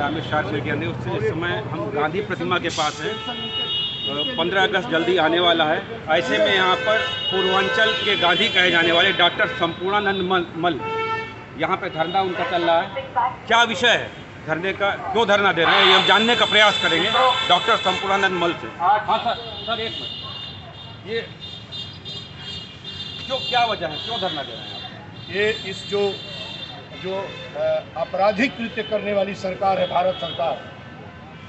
अमित शाह से किया नहीं, उससे इस समय हम गांधी प्रतिमा के पास हैं। 15 अगस्त जल्दी आने वाला है। ऐसे में यहाँ पर पूर्वांचल के गांधी कहे जाने वाले डॉक्टर संपूर्णानंद मल यहाँ पे धरना उनका चल रहा है। क्या विषय है धरने का, क्यों धरना दे रहे हैं, ये हम जानने का प्रयास करेंगे डॉक्टर संपूर्णानंद मल से। हाँ सर एक मिनट, ये क्यों, क्या वजह है, क्यों धरना दे रहे हैं आप? ये इस जो आपराधिक कृत्य करने वाली सरकार है भारत सरकार,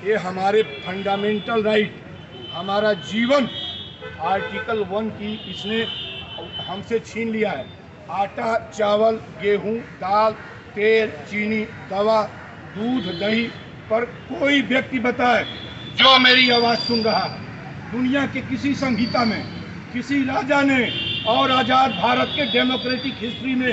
ये हमारे फंडामेंटल राइट, हमारा जीवन आर्टिकल 1 की इसने हमसे छीन लिया है। आटा, चावल, गेहूं, दाल, तेल, चीनी, दवा, दूध, दही पर कोई व्यक्ति बताए जो मेरी आवाज़ सुन रहा है, दुनिया के किसी संहिता में किसी राजा ने और आज़ाद भारत के डेमोक्रेटिक हिस्ट्री में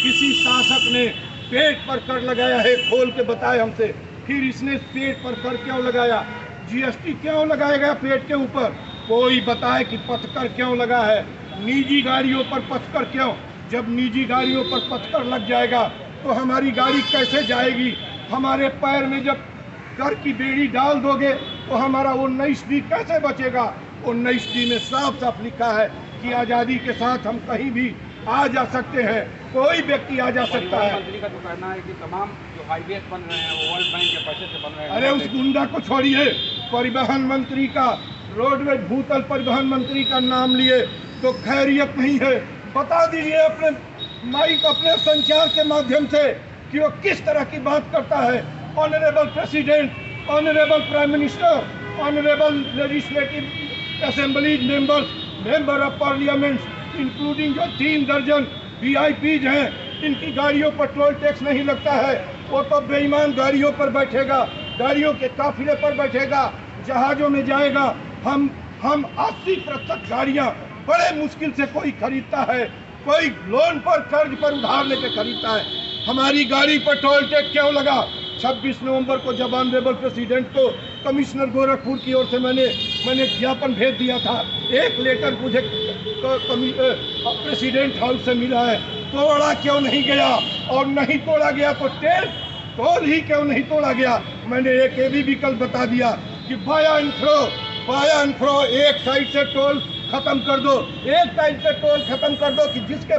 किसी शासक ने पेट पर कर लगाया है? खोल के बताए हमसे। फिर इसने पेट पर कर क्यों लगाया? जीएसटी क्यों लगाया गया पेट के ऊपर? कोई बताए कि पथकर क्यों लगा है? निजी गाड़ियों पर पथकर क्यों? जब निजी गाड़ियों पर पथकर लग जाएगा तो हमारी गाड़ी कैसे जाएगी? हमारे पैर में जब कर की बेड़ी डाल दोगे तो हमारा 19D कैसे बचेगा? 19D में साफ साफ लिखा है कि आज़ादी के साथ हम कहीं भी आ जा सकते हैं, कोई व्यक्ति आ जा सकता है। मंत्री का तो कहना है कि तमाम जो हाईवे बन रहे हैं वो वर्ल्ड बैंक के पैसे से बन रहे हैं। अरे उस गुंडा को छोड़िए, परिवहन मंत्री का, रोडवेज भूतल परिवहन मंत्री का नाम लिए तो खैरियत नहीं है। बता दीजिए अपने माइक, अपने संचार के माध्यम से कि वो किस तरह की बात करता है। Honourable president, honourable prime minister, honourable legislative assembly members, member of parliament, including जो 3 दर्जन VIPs हैं, इनकी गाड़ियों पर टोल टैक्स नहीं लगता है। वो तो बेईमान गाड़ियों पर बैठेगा, गाड़ियों के काफिले पर बैठेगा, जहाज़ों में जाएगा। हम 80% गाड़ियाँ बड़े मुश्किल से कोई खरीदता है, कोई लोन पर, कर्ज पर उधार लेके खरीदता है। हमारी गाड़ी पर टोल टैक्स क्यों लगा? 26 नवंबर को जब ऑनरेबल प्रेसिडेंट को कमिश्नर गोरखपुर की ओर से मैंने ज्ञापन भेज दिया था। एक लेटर मुझे प्रेसिडेंट हाउस से मिला है। तोड़ा क्यों नहीं गया? और नहीं तोड़ा गया तो टोल ही क्यों नहीं तोड़ा गया? मैंने एक ये भी विकल्प बता दिया कि बाया एंड थ्रो, एक साइड से टोल खत्म कर दो, एक साइड से टोल खत्म कर दो कि जिसके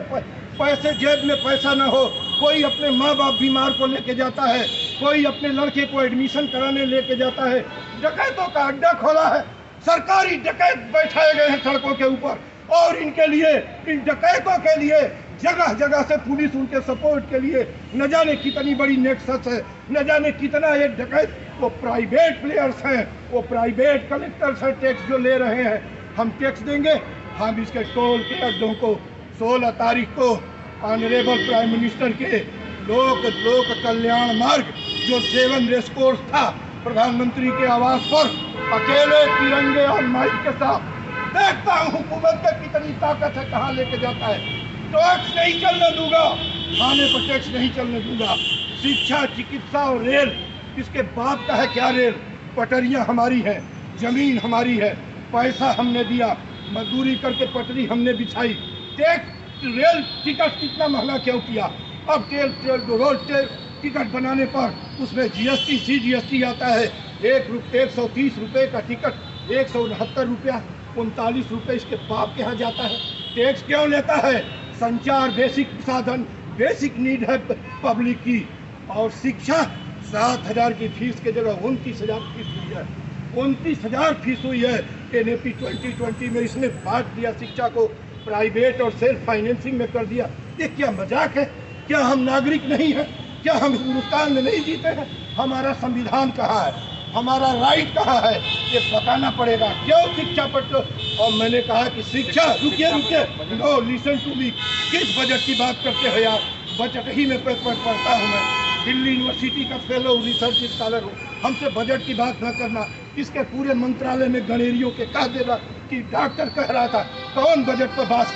पैसे जेब में पैसा ना हो, कोई अपने माँ बाप बीमार को लेके जाता है, कोई अपने लड़के को एडमिशन कराने लेके जाता है। डकैतों का अड्डा खोला है, सरकारी डकैत बैठाए गए हैं सड़कों के ऊपर, और इनके लिए, इन डकैतों के लिए जगह जगह से पुलिस उनके सपोर्ट के लिए न जाने कितनी बड़ी नेक्सस है, न जाने कितना ये डकैत। वो प्राइवेट प्लेयर्स हैं, वो प्राइवेट कलेक्टर्स हैं, टैक्स जो ले रहे हैं। हम टैक्स देंगे, हम इसके टोल के अड्डों को 16 तारीख को ऑनरेबल प्राइम मिनिस्टर के लोक कल्याण मार्ग जो 7 रेसकोर्स था प्रधानमंत्री के आवास पर, अकेले तिरंगे और माइक के साथ देखता हूँ हुकूमत में कितनी ताकत है, कहाँ लेके जाता है। टैक्स नहीं चलने दूंगा, खाने पर टैक्स नहीं चलने दूंगा। शिक्षा, चिकित्सा और रेल, इसके बाप का है क्या रेल? पटरियाँ हमारी हैं, जमीन हमारी है, पैसा हमने दिया, मजदूरी करके पटरी हमने बिछाई। टैक्स, रेल टिकट कितना महंगा क्यों किया? अब रोड टिकट बनाने पर उसमें GST CGST आता है। 130 रुपये का टिकट 169 रुपया, 39 रुपये इसके बाप के यहाँ जाता है। टैक्स क्यों लेता है? संचार बेसिक साधन, बेसिक नीड है पब्लिक की। और शिक्षा 7,000 की फीस के जगह 29,000 फीस हुई है, 29,000 फीस हुई है। NAP 2020 में इसने बांट दिया शिक्षा को, प्राइवेट और सेल्फ फाइनेंसिंग में कर दिया। ये क्या मजाक है? क्या हम नागरिक नहीं हैं? क्या हम हिंदुस्तान में नहीं जीते हैं? हमारा संविधान कहाँ है? हमारा राइट कहाँ है? ये बताना पड़ेगा। क्यों शिक्षा पर? और मैंने कहा कि शिक्षा, रुकिए, नो लिसन टू मी। किस बजट की बात करते हो यार? बजट ही में पढ़ता हूँ मैं, दिल्ली यूनिवर्सिटी का फेलो रिसर्च स्कॉलर हूँ। हमसे बजट की बात न करना। इसके पूरे मंत्रालय में गणेरियों के कह देगा कि डॉक्टर कह रहा था, कौन बजट पर बात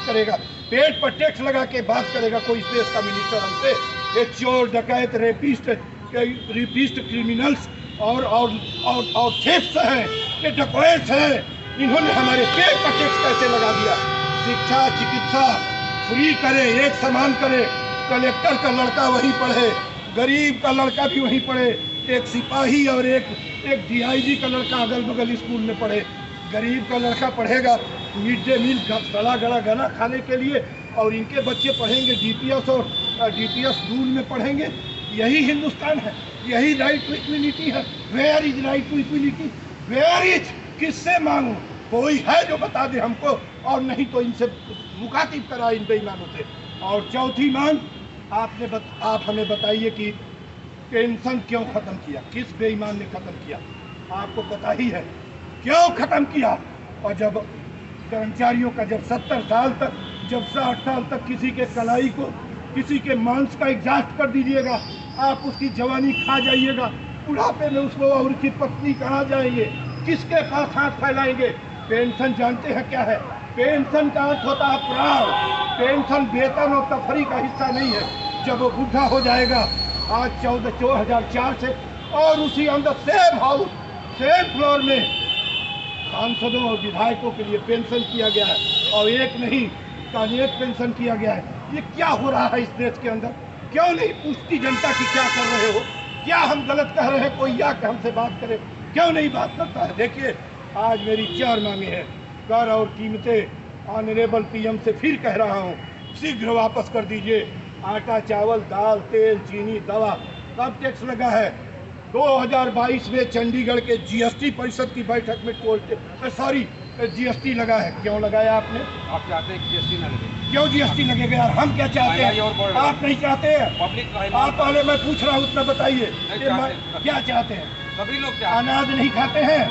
करेगा? पेट पर टैक्स लगा के बात करेगा कोई देश का मिनिस्टर हमसे? ये चोर, डकैत, रेपिस्ट, क्रिमिनल्स और थेफ्ट हैं, ये डकैत हैं। इन्होंने हमारे पेट पर टैक्स कैसे लगा दिया? शिक्षा, चिकित्सा फ्री करे, एक समान करे, कलेक्टर का लड़का वहीं पढ़े, गरीब का लड़का भी वहीं पढ़े, एक सिपाही और एक DIG का लड़का अगल बगल स्कूल में पढ़े। गरीब का लड़का पढ़ेगा मिड डे मील सड़ा गला खाना खाने के लिए, और इनके बच्चे पढ़ेंगे DPS और DPS दून में पढ़ेंगे। यही हिंदुस्तान है, यही राइट टू इक्वलिटी है। Where is right to equality? Where is? किससे मांगू? कोई है जो बता दे हमको, और नहीं तो इनसे मुखातिब करा इन बेईमानों से। और चौथी मांग, आप हमें बताइए कि पेंशन क्यों खत्म किया? किस बेईमान ने खत्म किया? आपको पता ही है क्यों खत्म किया। और जब कर्मचारियों का जब 70 साल तक, जब 60 साल तक किसी के कलाई को, किसी के मांस का एग्जॉस्ट कर दीजिएगा, आप उसकी जवानी खा जाइएगा, बुढ़ापे में उसको और उसकी पत्नी कहाँ जाएंगे, किसके पास हाथ फैलाएंगे? पेंशन जानते हैं क्या है? पेंशन का अर्थ होता है प्राण। पेंशन वेतन और तफरी का हिस्सा नहीं है। जब वो बुढ़ा हो जाएगा, आज 2004 से, और उसी अंदर सेम हाउस, सेम फ्लोर में सांसदों और विधायकों के लिए पेंशन किया गया है, और एक नहीं अनेक पेंशन किया गया है। ये क्या हो रहा है इस देश के अंदर? क्यों नहीं पूछती जनता की क्या कर रहे हो? क्या हम गलत कह रहे हैं? कोई आके हमसे बात करे, क्यों नहीं बात करता है? देखिए, आज मेरी 4 मांगे हैं। कर और कीमतें ऑनरेबल PM से फिर कह रहा हूँ, शीघ्र वापस कर दीजिए। आटा, चावल, दाल, तेल, चीनी, दवा, सब टैक्स लगा है। 2022 में चंडीगढ़ के GST परिषद की बैठक में GST लगा है। क्यों लगाया आपने? आप चाहते हैं कि GST न लगे? क्यों GST लगेगा यार? हम क्या चाहते हैं? आप नहीं चाहते हैं? पब्लिक आप पहले मैं पूछ रहा हूँ, उतना बताइए क्या चाहते हैं? सभी लोग अनाज नहीं खाते हैं?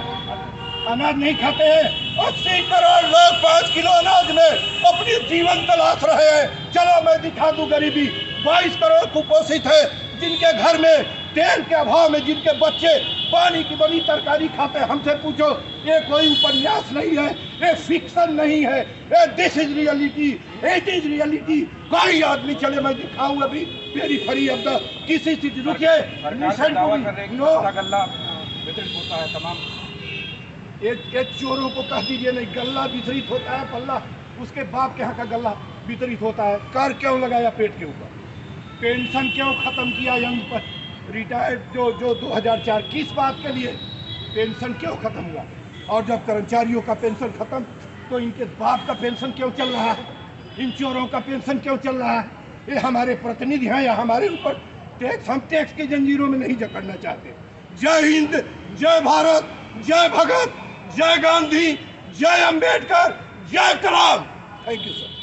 अनाज नहीं खाते हैं? 80 करोड़ लोग 5 किलो अनाज में अपनी जीवन तलाश रहे हैं। चलो मैं दिखा दूं गरीबी। 22 करोड़ कुपोषित है, जिनके घर में तेल के अभाव में जिनके बच्चे पानी की बनी तरकारी खाते हैं। हमसे पूछो, ये कोई उपन्यास नहीं है, ये फिक्शन नहीं है, ये this is reality, it is reality. कोई आदमी चले, मैं दिखाऊं अभी मेरी फरी अब किसी चीज। रुकिए, गल्ला वितरित होता है तमाम। एक चोरों को कह दीजिए नहीं, गल्ला वितरित होता है, पल्ला उसके बाप के यहाँ का गल्ला वितरित होता है। कर क्यों लगाया पेट के ऊपर? पेंशन क्यों खत्म किया? यंग पर रिटायर्ड जो 2004, किस बात के लिए पेंशन क्यों खत्म हुआ? और जब कर्मचारियों का पेंशन खत्म, तो इनके बाप का पेंशन क्यों चल रहा है? इन चोरों का पेंशन क्यों चल रहा है? ये हमारे प्रतिनिधि हैं या हमारे ऊपर टैक्स? हम टैक्स की जंजीरों में नहीं जकड़ना चाहते। जय हिंद, जय भारत, जय भगत, जय गांधी, जय अंबेडकर, जय कलाम। Thank you sir.